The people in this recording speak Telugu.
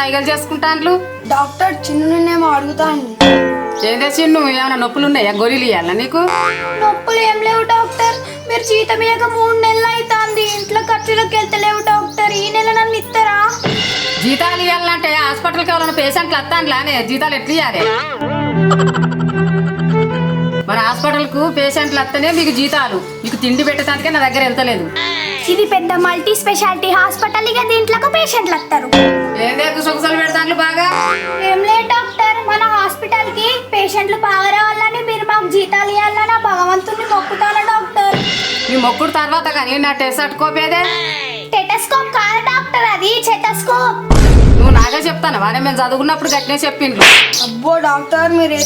సైకిల్ చేసుకుంటాను. డాక్టర్ చిన్నునేమో అడుగుతాను. ఏదే చిన్ను, ఏమైనా నొప్పులు ఉన్నాయా? గోళీలు ఇవ్వాలా నీకు? నొప్పులు ఏం లేవు డాక్టర్. మీరు జీతం ఇయ్యక 3 నెలలు అవుతుంది. ఇంట్లో ఖర్చులకు వెళ్తలేవు డాక్టర్. ఈ నెల నన్ను ఇస్తారా? జీతాలు ఇవ్వాలంటే హాస్పిటల్కి ఎవరైనా పేషెంట్లు వస్తానులానే జీతాలు ఎట్లా ఇవ్వాలి? మన హాస్పిటల్కు పేషెంట్లు వస్తేనే మీకు జీతాలు. మీకు తిండి పెట్టడానికే నా దగ్గర వెళ్తలేదు. ఇది పెద్ద మల్టీ స్పెషాలిటీ హాస్పిటల్. ఇక దీంట్లో పేషెంట్లు వస్తారు. ఏందే గుసగుసలు పెడతాను బాగా? ఏం లేదు డాక్టర్, మన హాస్పిటల్ కి పేషెంట్లు బాగా రావాలని మీరు మాకు జీతాలు ఇవ్వాలని భగవంతుని మొక్కుతాను డాక్టర్. నీ మొక్కుడు తర్వాత కానీ నా టెస్ట్కోప్ ఏదే? టెటస్కోప్ కాదు డాక్టర్, అది చెటస్కోప్. నువ్వు నాగే చెప్తాను వాడే మేము చదువుకున్నప్పుడు గట్టినే చెప్పిండ్రు. అబ్బో డాక్టర్, మీరు